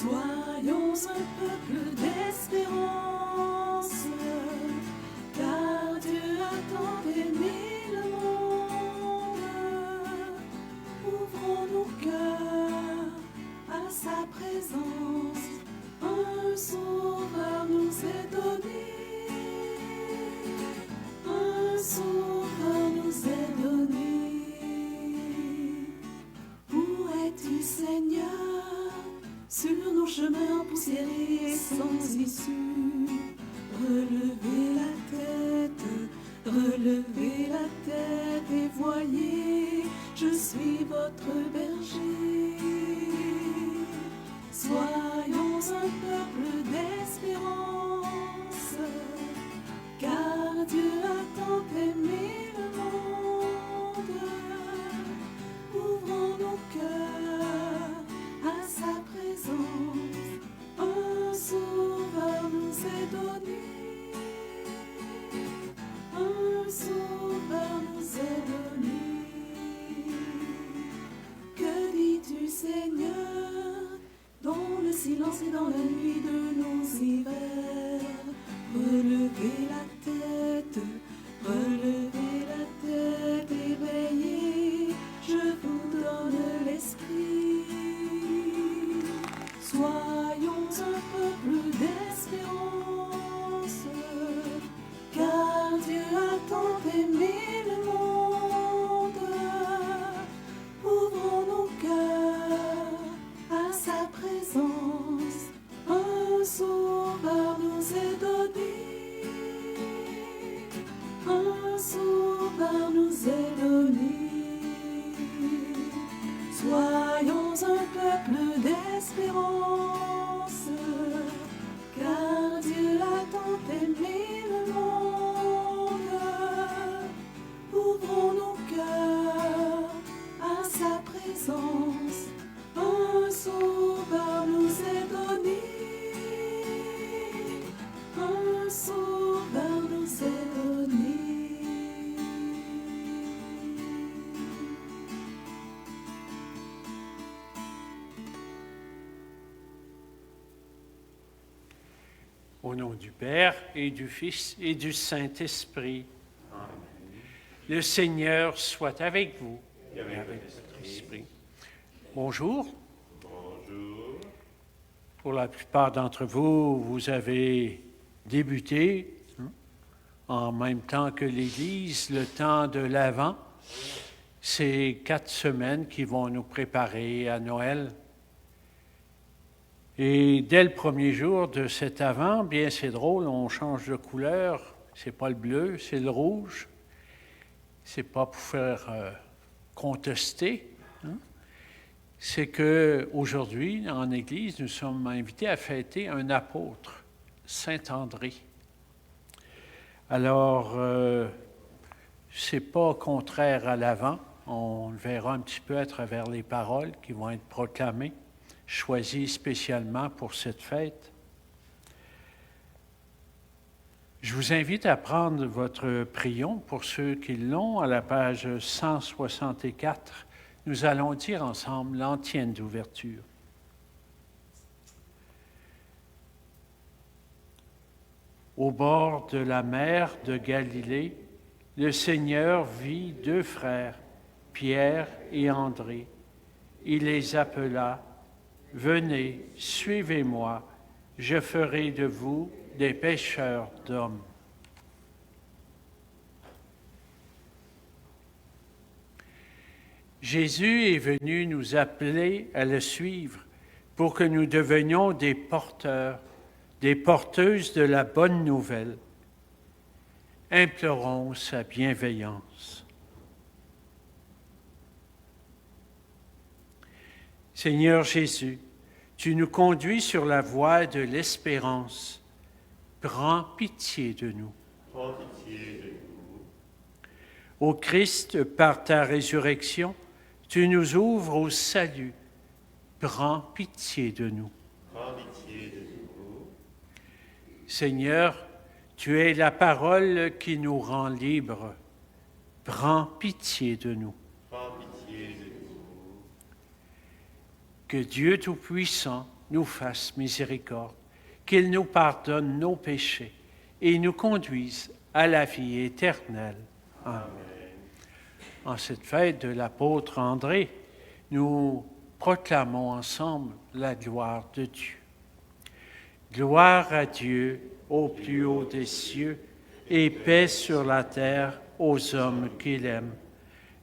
Soyons un peuple d'espérance, car Dieu a tant aimé le monde. Ouvrons nos cœurs à sa présence, un sauveur nous est donné. Un sauveur nous est donné. Où es-tu, Seigneur, sur nos chemins poussiérés et sans issue? Relevez la tête et voyez, je suis votre berger. Soyons un peuple d'espérance, car Dieu a tant aimé le monde. Ouvrons nos cœurs à sa présence, un sauveur nous est donné. Un sauveur nous est donné. Que dis-tu, Seigneur, dans le silence et dans la nuit de nos hivers? Relevez la tête, éveillez, je vous donne l'esprit. Soyons un peuple d'espérance, car Dieu a tant aimé le monde. Ouvrons nos cœurs à sa présence, un sauveur nous est donné. Un sauveur nous est donné. Soyons un peuple d'espérance, car Dieu a tant aimé le monde. Ouvrons nos cœurs à sa présence, un sauveur nous est donné. Un sauveur nous est donné. Au nom du Père et du Fils et du Saint-Esprit. Amen. Le Seigneur soit avec vous et avec votre esprit. Bonjour. Bonjour. Pour la plupart d'entre vous, vous avez débuté en même temps que l'Église le temps de l'Avent. Ces 4 semaines qui vont nous préparer à Noël. Et dès le premier jour de cet Avent, bien c'est drôle, on change de couleur. C'est pas le bleu, c'est le rouge. C'est pas pour faire contester. C'est qu'aujourd'hui, en Église, nous sommes invités à fêter un apôtre, Saint André. Alors, c'est pas contraire à l'Avent. On le verra un petit peu à travers les paroles qui vont être proclamées, choisies spécialement pour cette fête. Je vous invite à prendre votre prion, pour ceux qui l'ont, à la page 164. Nous allons dire ensemble l'antienne d'ouverture. Au bord de la mer de Galilée, le Seigneur vit 2 frères, Pierre et André. Il les appela. « Venez, suivez-moi, je ferai de vous des pêcheurs d'hommes. » Jésus est venu nous appeler à le suivre pour que nous devenions des porteurs, des porteuses de la bonne nouvelle. Implorons sa bienveillance. Seigneur Jésus, tu nous conduis sur la voie de l'espérance. Prends pitié de nous. Prends pitié de nous. Ô Christ, par ta résurrection, tu nous ouvres au salut. Prends pitié de nous. Prends pitié de nous. Seigneur, tu es la parole qui nous rend libres. Prends pitié de nous. Prends pitié de nous. Que Dieu Tout-Puissant nous fasse miséricorde, qu'il nous pardonne nos péchés et nous conduise à la vie éternelle. Amen. En cette fête de l'apôtre André, nous proclamons ensemble la gloire de Dieu. Gloire à Dieu au plus haut des cieux et paix sur la terre aux hommes qu'il aime.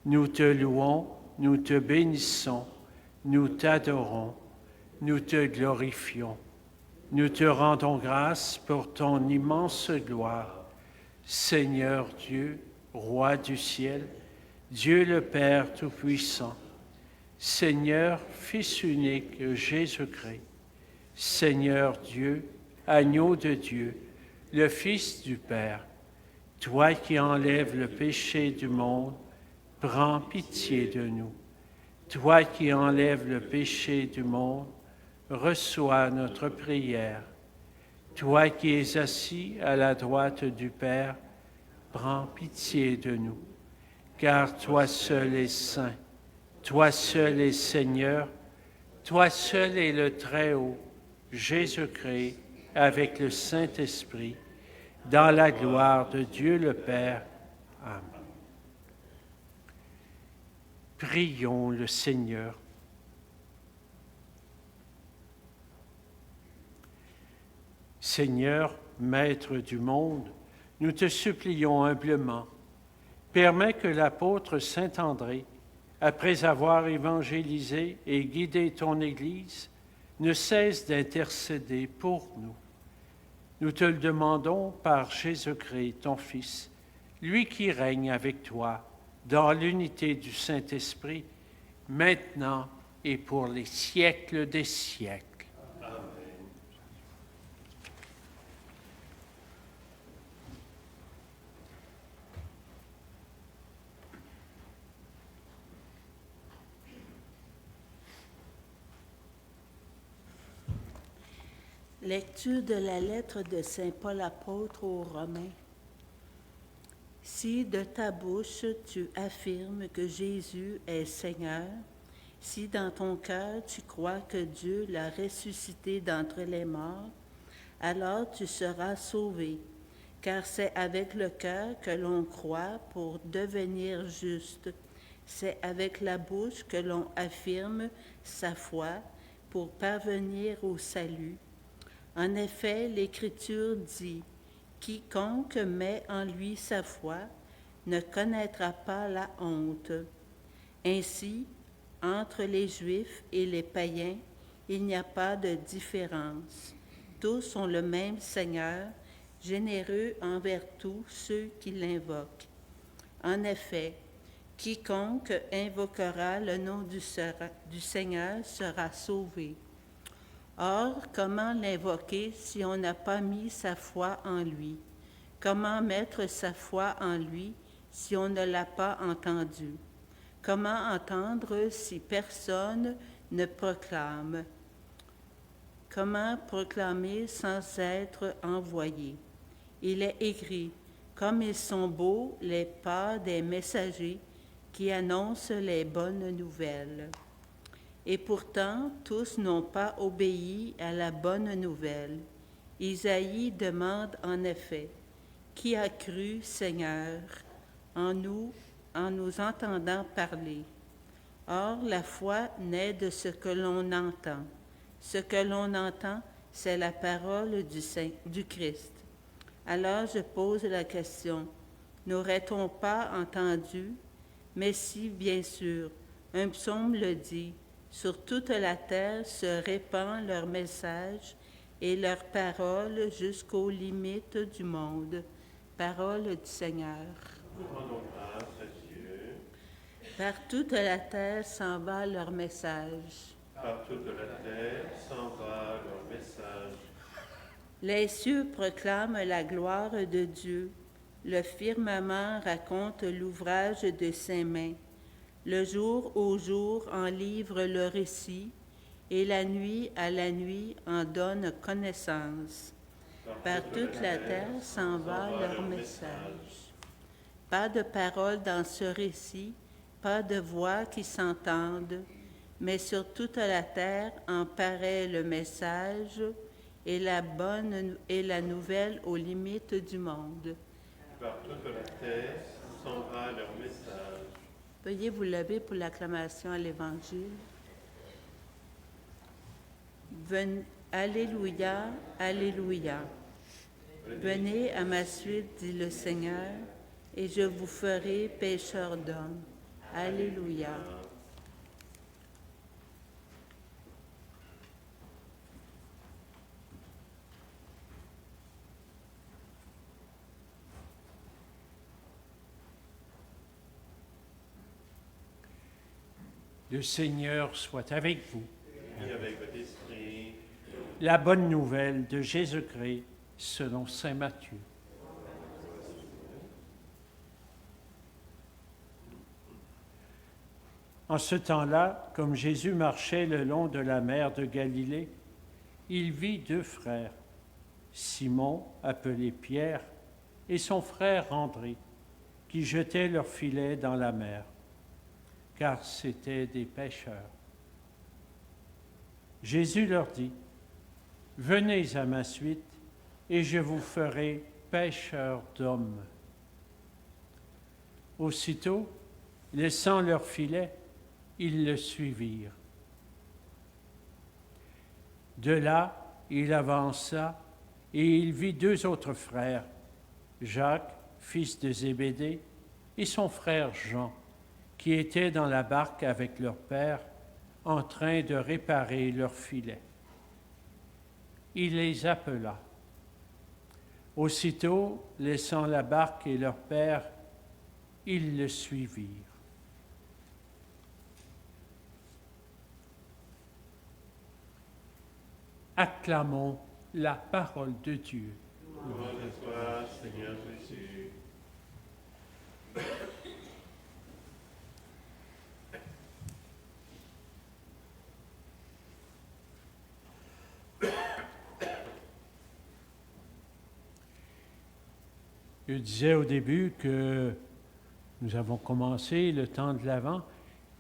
Nous te louons, nous te bénissons, nous t'adorons, nous te glorifions. Nous te rendons grâce pour ton immense gloire. Seigneur Dieu, Roi du ciel, Dieu le Père Tout-Puissant, Seigneur, Fils unique Jésus-Christ, Seigneur Dieu, Agneau de Dieu, le Fils du Père, toi qui enlèves le péché du monde, prends pitié de nous. Toi qui enlèves le péché du monde, reçois notre prière. Toi qui es assis à la droite du Père, prends pitié de nous. Car toi seul es saint, toi seul es Seigneur, toi seul es le Très-Haut, Jésus-Christ, avec le Saint-Esprit, dans la gloire de Dieu le Père. Amen. Prions le Seigneur. Seigneur, Maître du monde, nous te supplions humblement, permets que l'apôtre saint André, après avoir évangélisé et guidé ton Église, ne cesse d'intercéder pour nous. Nous te le demandons par Jésus-Christ, ton Fils, lui qui règne avec toi dans l'unité du Saint-Esprit, maintenant et pour les siècles des siècles. Lecture de la lettre de saint Paul apôtre aux Romains. Si de ta bouche tu affirmes que Jésus est Seigneur, si dans ton cœur tu crois que Dieu l'a ressuscité d'entre les morts, alors tu seras sauvé, car c'est avec le cœur que l'on croit pour devenir juste. C'est avec la bouche que l'on affirme sa foi pour parvenir au salut. En effet, l'Écriture dit « Quiconque met en lui sa foi ne connaîtra pas la honte. » Ainsi, entre les Juifs et les païens, il n'y a pas de différence. Tous ont le même Seigneur, généreux envers tous ceux qui l'invoquent. En effet, quiconque invoquera le nom du Seigneur sera sauvé. Or, comment l'invoquer si on n'a pas mis sa foi en lui? Comment mettre sa foi en lui si on ne l'a pas entendu? Comment entendre si personne ne proclame? Comment proclamer sans être envoyé? Il est écrit, comme ils sont beaux les pas des messagers qui annoncent les bonnes nouvelles. Et pourtant, tous n'ont pas obéi à la bonne nouvelle. Isaïe demande en effet, « Qui a cru, Seigneur, en nous entendant parler? » Or, la foi naît de ce que l'on entend. Ce que l'on entend, c'est la parole du Christ. Alors je pose la question, n'aurait-on pas entendu? Mais si, bien sûr, un psaume le dit, sur toute la terre se répand leur message et leur parole jusqu'aux limites du monde. Parole du Seigneur. Nous rendons grâce à Dieu. Par toute la terre s'en va leur message. Par toute la terre s'en va leur message. Les cieux proclament la gloire de Dieu. Le firmament raconte l'ouvrage de ses mains. Le jour au jour en livre le récit, et la nuit à la nuit en donne connaissance. Par toute la terre s'en va leur message. Pas de parole dans ce récit, pas de voix qui s'entende, mais sur toute la terre en paraît le message et la nouvelle aux limites du monde. Par toute la terre s'en va leur message. Veuillez vous lever pour l'acclamation à l'Évangile. Alléluia, Alléluia. Venez à ma suite, dit le Seigneur, et je vous ferai pécheurs d'hommes. Alléluia. Le Seigneur soit avec vous. Et avec votre esprit. La bonne nouvelle de Jésus-Christ selon saint Matthieu. En ce temps-là, comme Jésus marchait le long de la mer de Galilée, il vit deux frères, Simon, appelé Pierre, et son frère André, qui jetaient leurs filets dans la mer, car c'étaient des pêcheurs. Jésus leur dit, « Venez à ma suite, et je vous ferai pêcheurs d'hommes. » Aussitôt, laissant leurs filets, ils le suivirent. De là, il avança, et il vit deux autres frères, Jacques, fils de Zébédée, et son frère Jean, qui étaient dans la barque avec leur père, en train de réparer leurs filets. Il les appela. Aussitôt, laissant la barque et leur père, ils le suivirent. Acclamons la parole de Dieu. Gloire à toi, Seigneur Jésus. Je disais au début que nous avons commencé le temps de l'Avent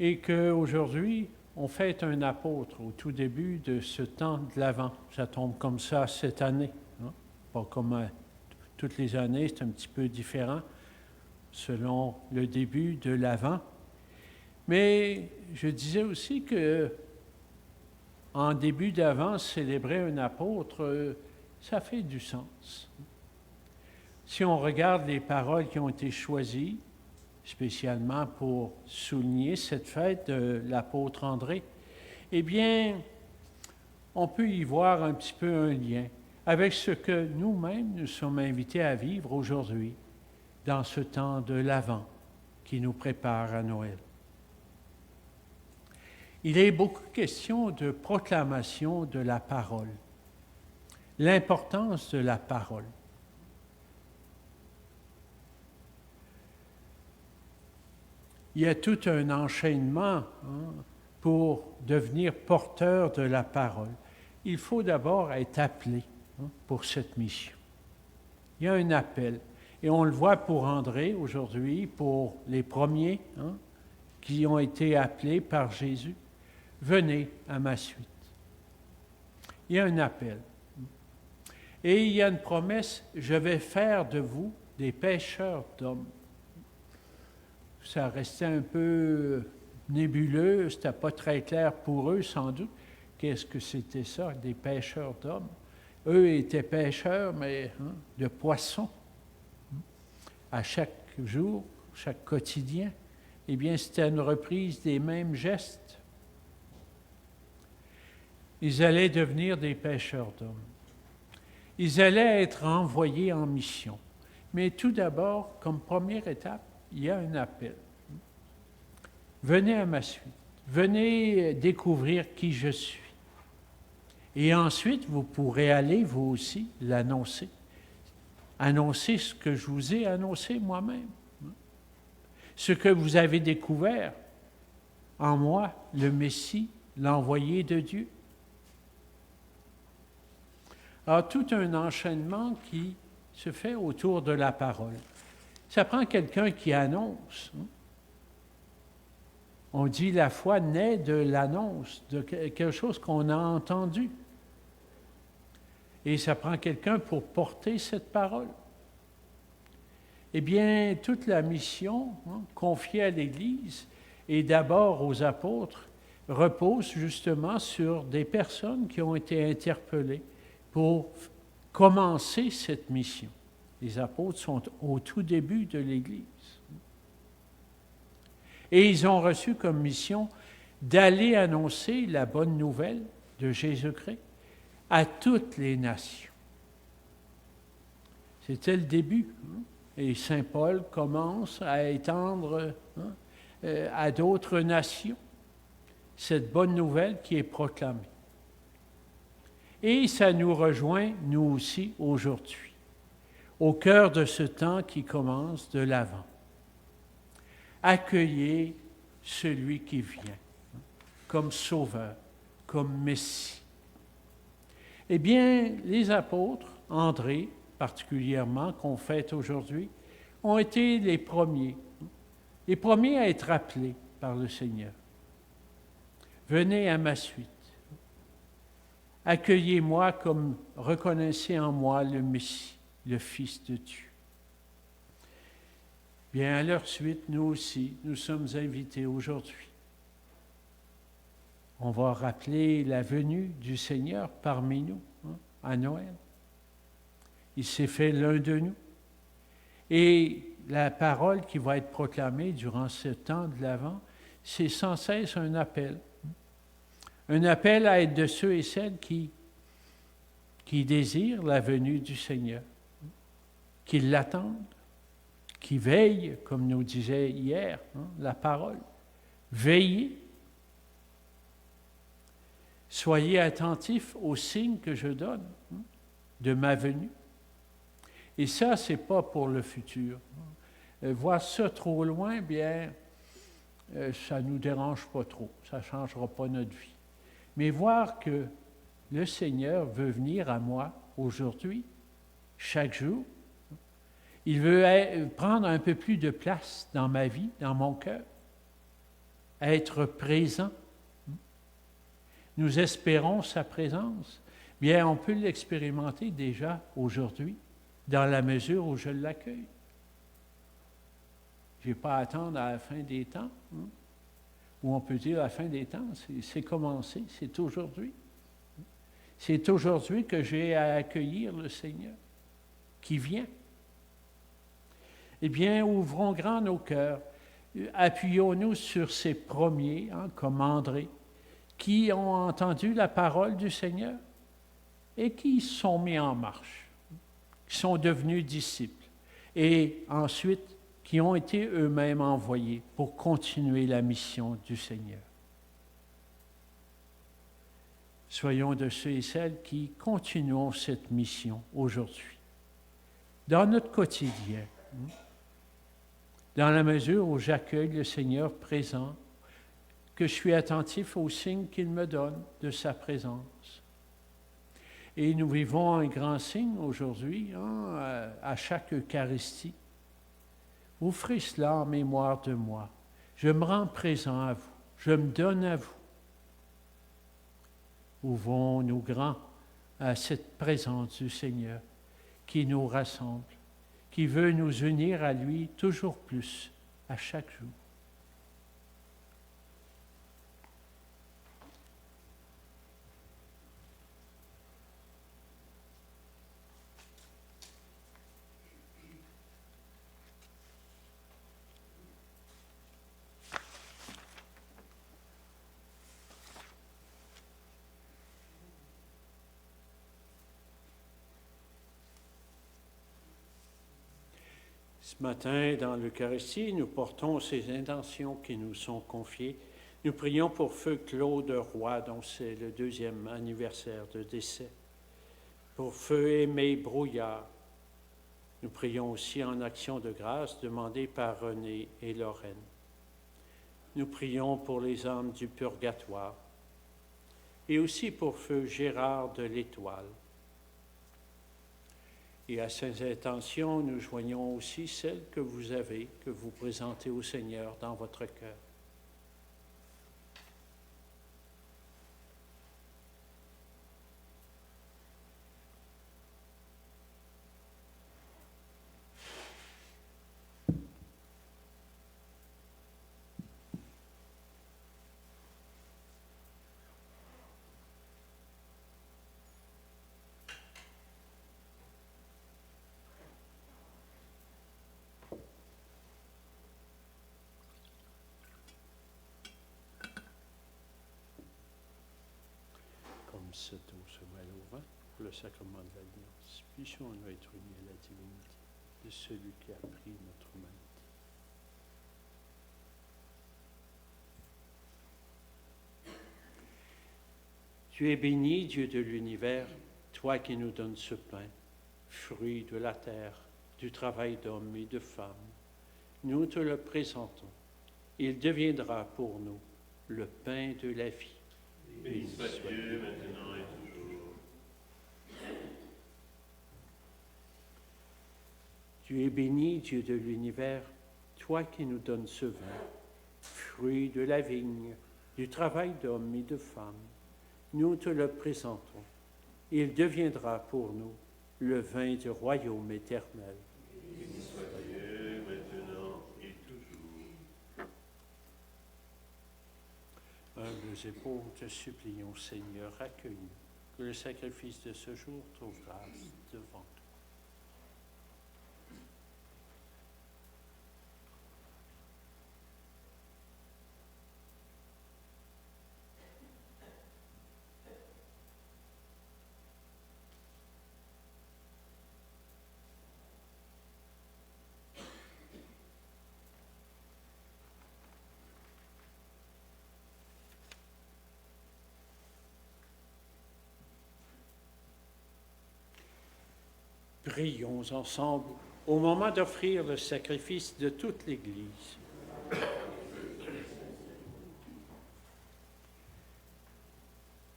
et qu'aujourd'hui, on fête un apôtre au tout début de ce temps de l'Avent. Ça tombe comme ça cette année, hein? Pas comme toutes les années, c'est un petit peu différent selon le début de l'Avent. Mais je disais aussi que en début d'Avent, célébrer un apôtre, ça fait du sens. Si on regarde les paroles qui ont été choisies, spécialement pour souligner cette fête de l'apôtre André, eh bien, on peut y voir un petit peu un lien avec ce que nous-mêmes nous sommes invités à vivre aujourd'hui, dans ce temps de l'Avent qui nous prépare à Noël. Il est beaucoup question de proclamation de la parole, l'importance de la parole. Il y a tout un enchaînement pour devenir porteur de la parole. Il faut d'abord être appelé pour cette mission. Il y a un appel. Et on le voit pour André aujourd'hui, pour les premiers qui ont été appelés par Jésus. Venez à ma suite. Il y a un appel. Et il y a une promesse, je vais faire de vous des pêcheurs d'hommes. Ça restait un peu nébuleux, c'était pas très clair pour eux sans doute. Qu'est-ce que c'était ça, des pêcheurs d'hommes? Eux étaient pêcheurs, mais de poissons. À chaque jour, chaque quotidien, eh bien, c'était une reprise des mêmes gestes. Ils allaient devenir des pêcheurs d'hommes. Ils allaient être envoyés en mission. Mais tout d'abord, comme première étape, il y a un appel. Venez à ma suite. Venez découvrir qui je suis. Et ensuite, vous pourrez aller, vous aussi, l'annoncer. Annoncer ce que je vous ai annoncé moi-même. Ce que vous avez découvert en moi, le Messie, l'envoyé de Dieu. Alors, tout un enchaînement qui se fait autour de la parole. Ça prend quelqu'un qui annonce. On dit la foi naît de l'annonce, de quelque chose qu'on a entendu. Et ça prend quelqu'un pour porter cette parole. Eh bien, toute la mission confiée à l'Église et d'abord aux apôtres repose justement sur des personnes qui ont été interpellées pour commencer cette mission. Les apôtres sont au tout début de l'Église. Et ils ont reçu comme mission d'aller annoncer la bonne nouvelle de Jésus-Christ à toutes les nations. C'était le début. Et Saint Paul commence à étendre à d'autres nations cette bonne nouvelle qui est proclamée. Et ça nous rejoint, nous aussi, aujourd'hui, au cœur de ce temps qui commence de l'Avent. Accueillez celui qui vient, comme sauveur, comme Messie. Eh bien, les apôtres, André particulièrement, qu'on fête aujourd'hui, ont été les premiers à être appelés par le Seigneur. Venez à ma suite. Accueillez-moi comme reconnaissez en moi le Messie, le Fils de Dieu. Bien, à leur suite, nous aussi, nous sommes invités aujourd'hui. On va rappeler la venue du Seigneur parmi nous, à Noël. Il s'est fait l'un de nous. Et la parole qui va être proclamée durant ce temps de l'Avent, c'est sans cesse un appel. Un appel à être de ceux et celles qui désirent la venue du Seigneur, qui l'attendent, qui veillent, comme nous disait hier la parole. Veillez. Soyez attentifs aux signes que je donne de ma venue. Et ça, ce n'est pas pour le futur. Voir ça trop loin, bien, ça ne nous dérange pas trop. Ça ne changera pas notre vie. Mais voir que le Seigneur veut venir à moi aujourd'hui, chaque jour, il veut prendre un peu plus de place dans ma vie, dans mon cœur, être présent. Nous espérons sa présence. Bien, on peut l'expérimenter déjà aujourd'hui, dans la mesure où je l'accueille. Je n'ai pas à attendre à la fin des temps. Ou on peut dire la fin des temps, c'est commencé, c'est aujourd'hui. C'est aujourd'hui que j'ai à accueillir le Seigneur qui vient. Eh bien, ouvrons grand nos cœurs, appuyons-nous sur ces premiers, comme André, qui ont entendu la parole du Seigneur et qui se sont mis en marche, qui sont devenus disciples, et ensuite qui ont été eux-mêmes envoyés pour continuer la mission du Seigneur. Soyons de ceux et celles qui continuons cette mission aujourd'hui, dans notre quotidien, dans la mesure où j'accueille le Seigneur présent, que je suis attentif aux signes qu'il me donne de sa présence. Et nous vivons un grand signe aujourd'hui, à chaque Eucharistie. Vous ferez cela en mémoire de moi. Je me rends présent à vous. Je me donne à vous. Ouvrons-nous grands à cette présence du Seigneur qui nous rassemble, qui veut nous unir à lui toujours plus, à chaque jour. Ce matin, dans l'Eucharistie, nous portons ces intentions qui nous sont confiées. Nous prions pour Feu Claude Roy, dont c'est le 2e anniversaire de décès. Pour Feu Aimé Brouillard. Nous prions aussi en action de grâce demandée par René et Lorraine. Nous prions pour les âmes du purgatoire. Et aussi pour Feu Gérard de l'Étoile. Et à ces intentions, nous joignons aussi celles que vous avez, que vous présentez au Seigneur dans votre cœur. Sotto se mêle au vent pour le sacrement de l'Alliance. Puissions-nous être unis à la divinité de celui qui a pris notre humanité. Tu es béni, Dieu de l'univers, toi qui nous donnes ce pain, fruit de la terre, du travail d'hommes et de femmes. Nous te le présentons. Il deviendra pour nous le pain de la vie. Béni soit Dieu, maintenant et toujours. Tu es béni, Dieu de l'univers, toi qui nous donnes ce vin, fruit de la vigne, du travail d'hommes et de femmes. Nous te le présentons. Il deviendra pour nous le vin du royaume éternel. Béni soit Dieu, maintenant et toujours. Humbles et pauvres, te supplions, Seigneur, accueille-nous, que le sacrifice de ce jour trouve grâce devant toi. Prions ensemble au moment d'offrir le sacrifice de toute l'Église.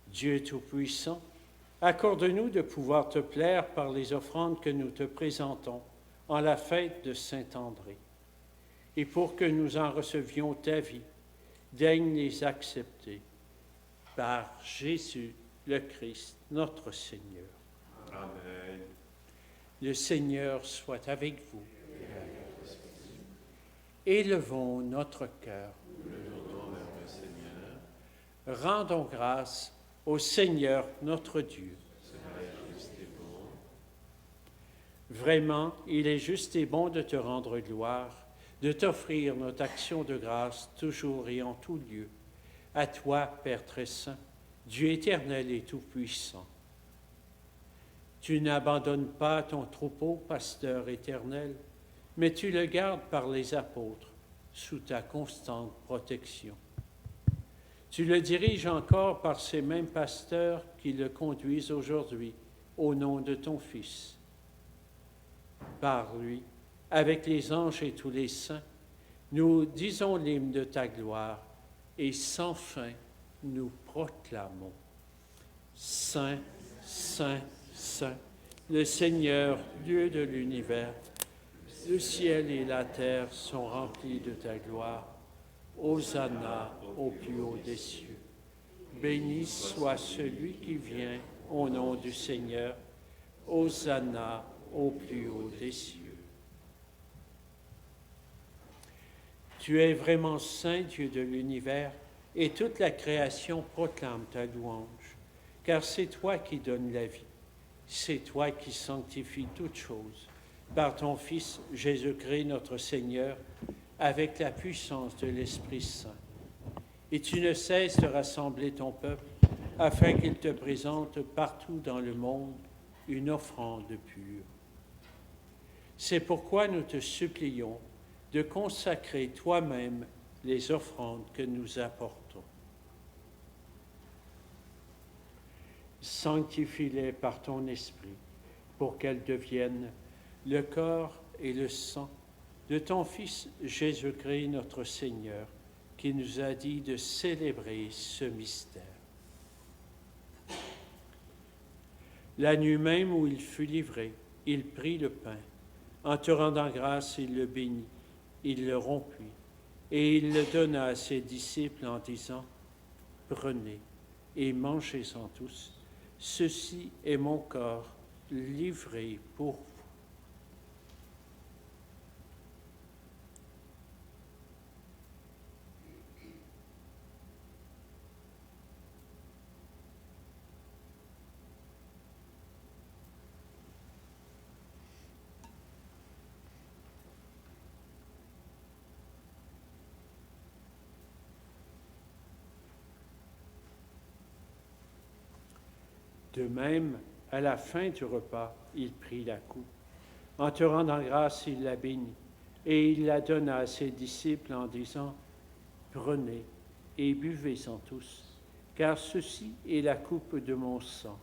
Dieu Tout-Puissant, accorde-nous de pouvoir te plaire par les offrandes que nous te présentons en la fête de Saint-André. Et pour que nous en recevions ta vie, daigne les accepter par Jésus le Christ, notre Seigneur. Amen. Le Seigneur soit avec vous. Élevons notre cœur. Rendons grâce au Seigneur notre Dieu. Vraiment, il est juste et bon de te rendre gloire, de t'offrir notre action de grâce toujours et en tout lieu. À toi, Père très saint, Dieu éternel et tout-puissant. Tu n'abandonnes pas ton troupeau, pasteur éternel, mais tu le gardes par les apôtres sous ta constante protection. Tu le diriges encore par ces mêmes pasteurs qui le conduisent aujourd'hui au nom de ton Fils. Par lui, avec les anges et tous les saints, nous disons l'hymne de ta gloire et sans fin nous proclamons. Saint, Saint, Saint, le Seigneur, Dieu de l'univers, le ciel et la terre sont remplis de ta gloire. Hosanna au plus haut des cieux. Béni soit celui qui vient au nom du Seigneur. Hosanna au plus haut des cieux. Tu es vraiment saint, Dieu de l'univers, et toute la création proclame ta louange, car c'est toi qui donnes la vie. C'est toi qui sanctifies toutes choses, par ton Fils Jésus-Christ notre Seigneur, avec la puissance de l'Esprit Saint. Et tu ne cesses de rassembler ton peuple, afin qu'il te présente partout dans le monde une offrande pure. C'est pourquoi nous te supplions de consacrer toi-même les offrandes que nous apportons. Sanctifie-les par ton esprit, pour qu'elles deviennent le corps et le sang de ton Fils Jésus-Christ notre Seigneur, qui nous a dit de célébrer ce mystère. La nuit même où il fut livré, il prit le pain. En te rendant grâce, il le bénit, il le rompit, et il le donna à ses disciples en disant, « Prenez et mangez-en tous. Ceci est mon corps livré pour vous. » De même, à la fin du repas, il prit la coupe. En te rendant grâce, il la bénit, et il la donna à ses disciples en disant, « Prenez et buvez-en tous, car ceci est la coupe de mon sang,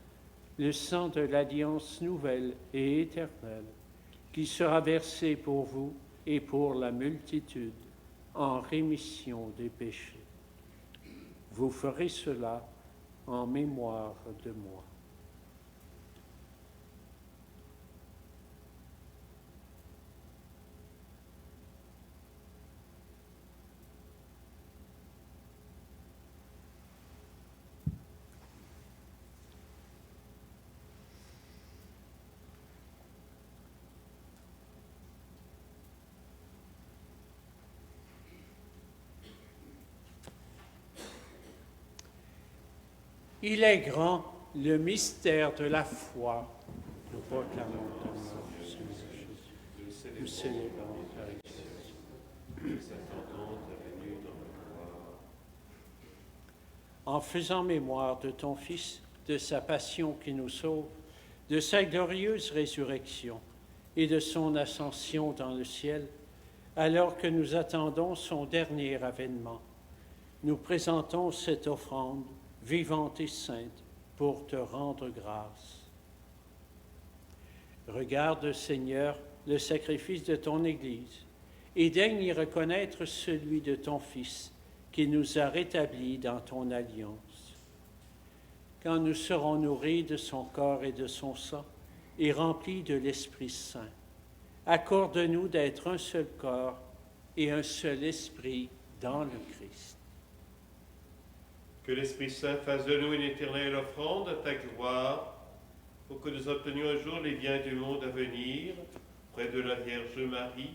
le sang de l'alliance nouvelle et éternelle, qui sera versé pour vous et pour la multitude en rémission des péchés. Vous ferez cela en mémoire de moi. » Il est grand, le mystère de la foi. Nous proclamons ton nom, Seigneur Jésus. Nous célébrons ta résurrection. Nous attendons ta venue dans le gloire. En faisant mémoire de ton Fils, de sa passion qui nous sauve, de sa glorieuse résurrection et de son ascension dans le ciel, alors que nous attendons son dernier avènement, nous présentons cette offrande vivante et sainte, pour te rendre grâce. Regarde, Seigneur, le sacrifice de ton Église, et daigne y reconnaître celui de ton Fils, qui nous a rétablis dans ton alliance. Quand nous serons nourris de son corps et de son sang, et remplis de l'Esprit Saint, accorde-nous d'être un seul corps et un seul esprit dans le Christ. Que l'Esprit Saint fasse de nous une éternelle offrande à ta gloire, pour que nous obtenions un jour les biens du monde à venir, près de la Vierge Marie,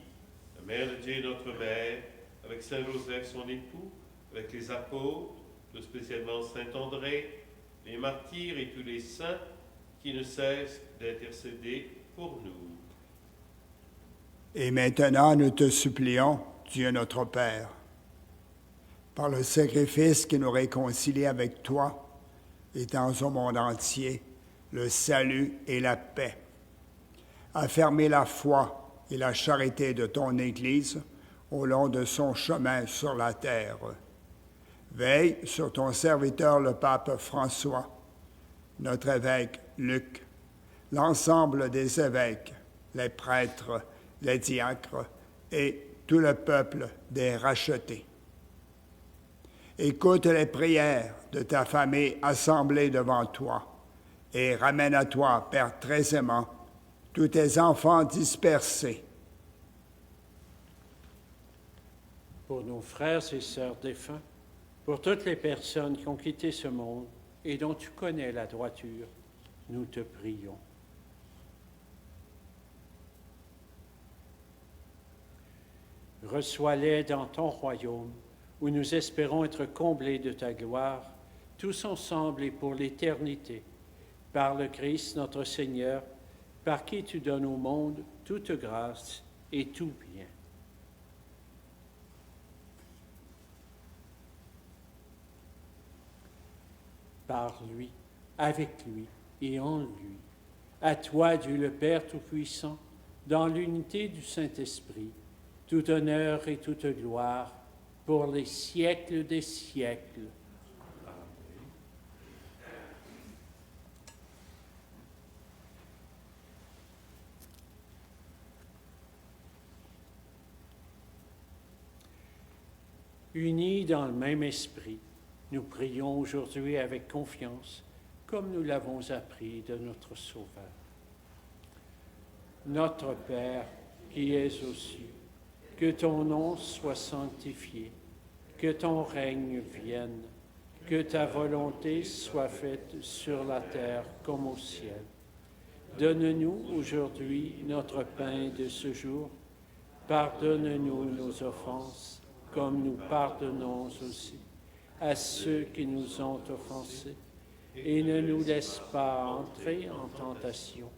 la Mère de Dieu et notre Mère, avec Saint Joseph son époux, avec les apôtres, tout spécialement Saint André, les martyrs et tous les saints qui ne cessent d'intercéder pour nous. Et maintenant, nous te supplions, Dieu notre Père, par le sacrifice qui nous réconcilie avec toi, étends au monde entier le salut et la paix. Affermez la foi et la charité de ton Église au long de son chemin sur la terre. Veille sur ton serviteur le pape François, notre évêque Luc, l'ensemble des évêques, les prêtres, les diacres et tout le peuple des rachetés. Écoute les prières de ta famille assemblée devant toi et ramène à toi, Père très aimant, tous tes enfants dispersés. Pour nos frères et sœurs défunts, pour toutes les personnes qui ont quitté ce monde et dont tu connais la droiture, nous te prions. Reçois-les dans ton royaume, où nous espérons être comblés de ta gloire, tous ensemble et pour l'éternité, par le Christ notre Seigneur, par qui tu donnes au monde toute grâce et tout bien. Par lui, avec lui et en lui, à toi, Dieu le Père Tout-Puissant, dans l'unité du Saint-Esprit, tout honneur et toute gloire, pour les siècles des siècles. Unis dans le même esprit, nous prions aujourd'hui avec confiance, comme nous l'avons appris de notre Sauveur. Notre Père, qui es aux cieux, que ton nom soit sanctifié, que ton règne vienne, que ta volonté soit faite sur la terre comme au ciel. Donne-nous aujourd'hui notre pain de ce jour. Pardonne-nous nos offenses, comme nous pardonnons aussi à ceux qui nous ont offensés. Et ne nous laisse pas entrer en tentation,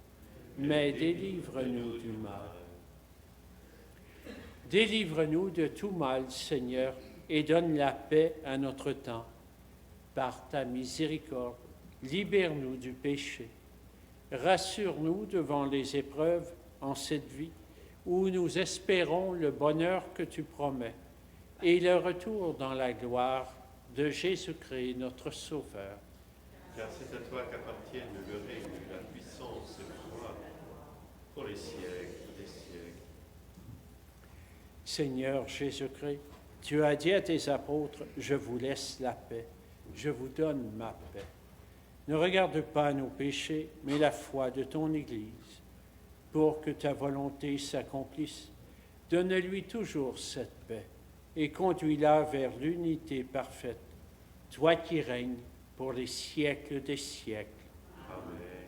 mais délivre-nous du mal. Délivre-nous de tout mal, Seigneur, et donne la paix à notre temps, par ta miséricorde, libère-nous du péché. Rassure-nous devant les épreuves en cette vie où nous espérons le bonheur que tu promets et le retour dans la gloire de Jésus-Christ, notre Sauveur. Car c'est à toi qu'appartiennent le règne, la puissance et le pouvoir pour les siècles des siècles. Seigneur Jésus-Christ, tu as dit à tes apôtres, je vous laisse la paix, je vous donne ma paix. Ne regarde pas nos péchés, mais la foi de ton Église. Pour que ta volonté s'accomplisse, donne-lui toujours cette paix et conduis-la vers l'unité parfaite, toi qui règnes pour les siècles des siècles. Amen.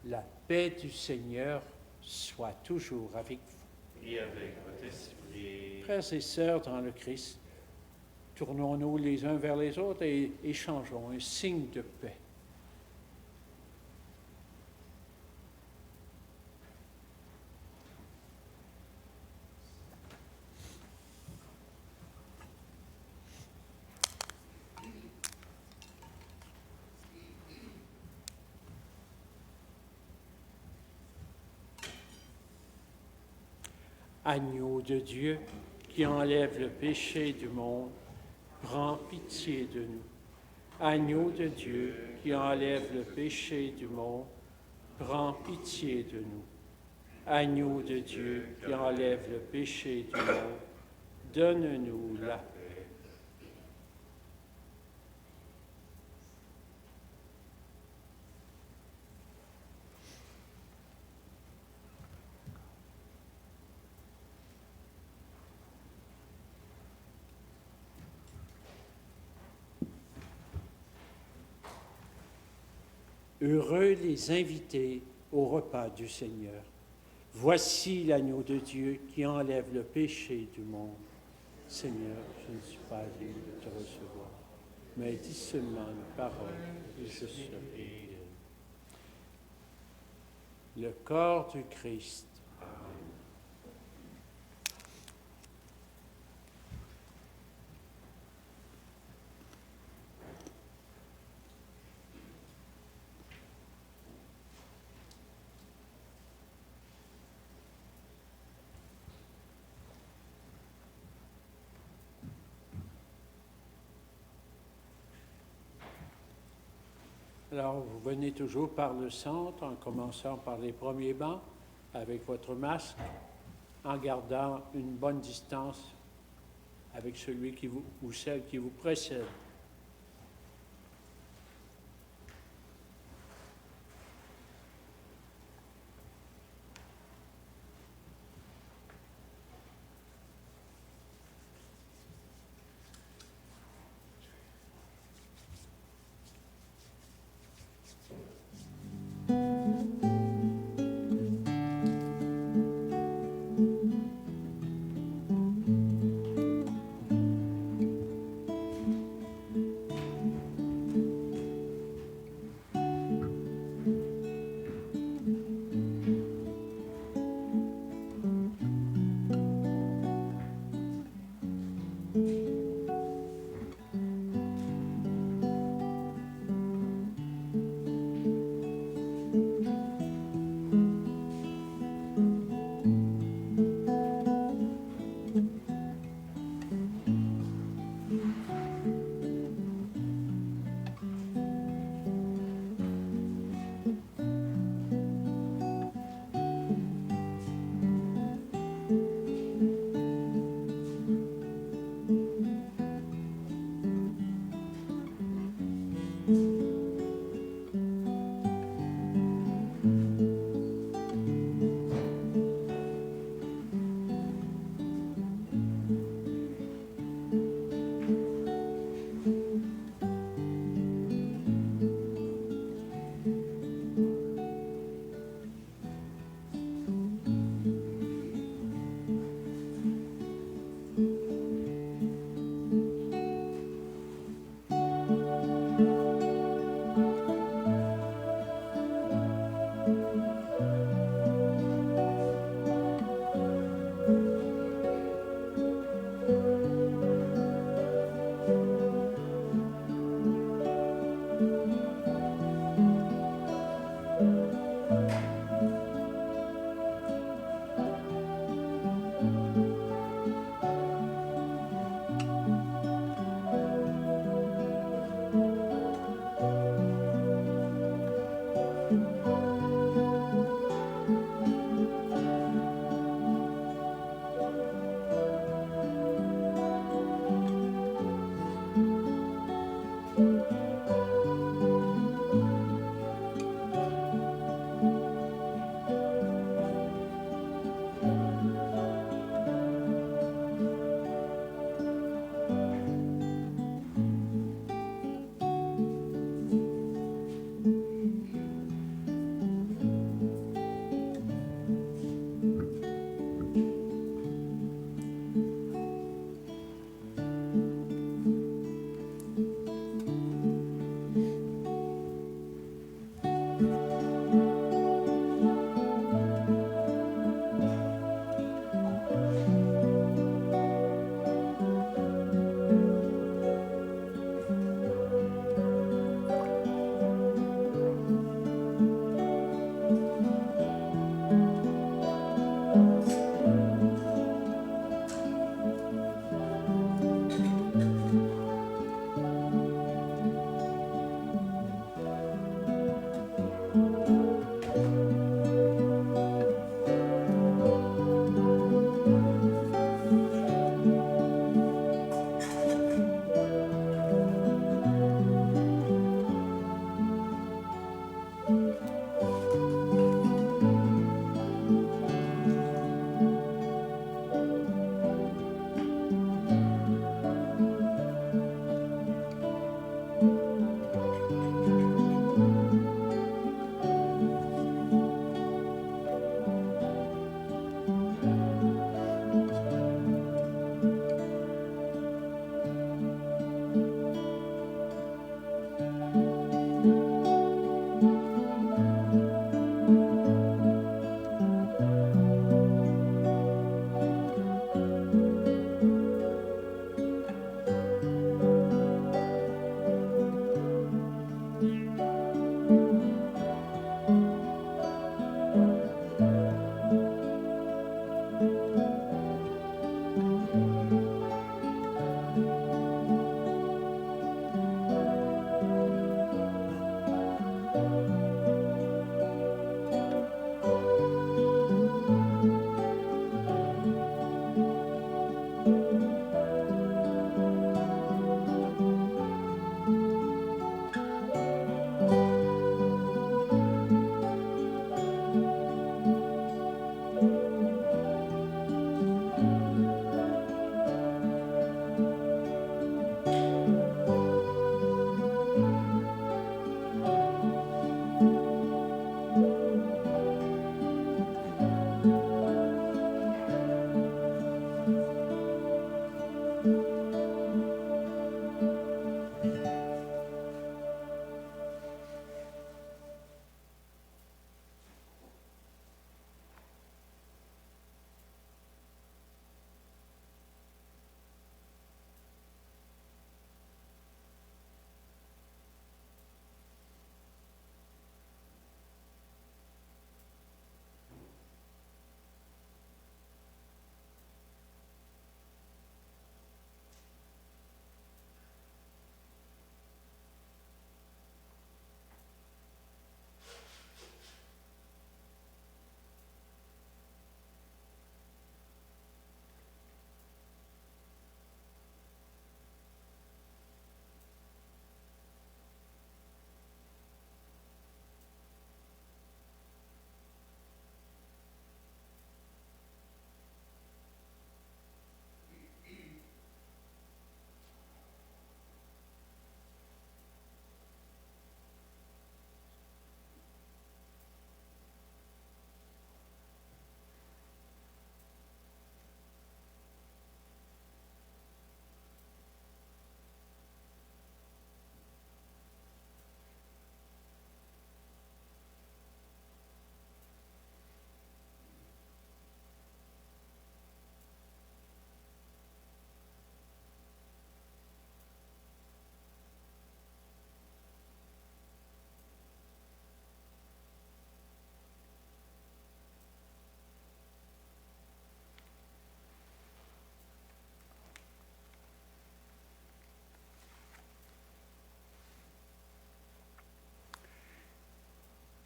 La paix du Seigneur soit toujours avec vous. Et avec votre esprit. Frères et sœurs dans le Christ, tournons-nous les uns vers les autres et échangeons un signe de paix. Agneau de Dieu qui enlève le péché du monde, prends pitié de nous. Agneau de Dieu qui enlève le péché du monde, prends pitié de nous. Agneau de Dieu qui enlève le péché du monde, donne-nous la paix. Heureux les invités au repas du Seigneur. Voici l'agneau de Dieu qui enlève le péché du monde. Seigneur, je ne suis pas digne de te recevoir, mais dis seulement une parole et je serai guéri. Le corps du Christ. Alors, vous venez toujours par le centre, en commençant par les premiers bancs, avec votre masque, en gardant une bonne distance avec celui qui vous, ou celle qui vous précède.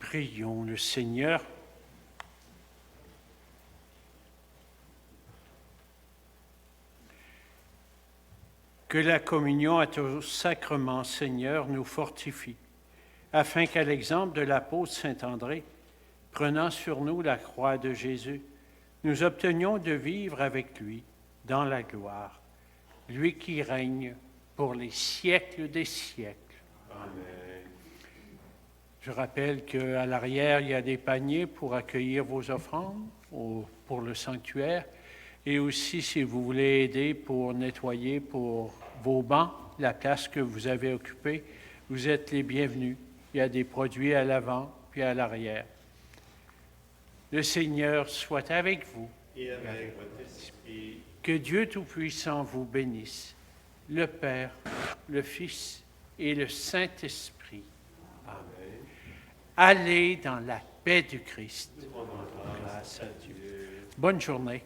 Prions le Seigneur. Que la communion à ton sacrement, Seigneur, nous fortifie, afin qu'à l'exemple de l'apôtre Saint-André, prenant sur nous la croix de Jésus, nous obtenions de vivre avec lui dans la gloire, lui qui règne pour les siècles des siècles. Amen. Je rappelle qu'à l'arrière, il y a des paniers pour accueillir vos offrandes pour le sanctuaire. Et aussi, si vous voulez aider pour nettoyer pour vos bancs, la place que vous avez occupée, vous êtes les bienvenus. Il y a des produits à l'avant puis à l'arrière. Le Seigneur soit avec vous. Et avec votre esprit. Que Dieu Tout-Puissant vous bénisse, le Père, le Fils et le Saint-Esprit. Amen. Allez dans la paix du Christ. Nous rendons grâce à Dieu. Bonne journée.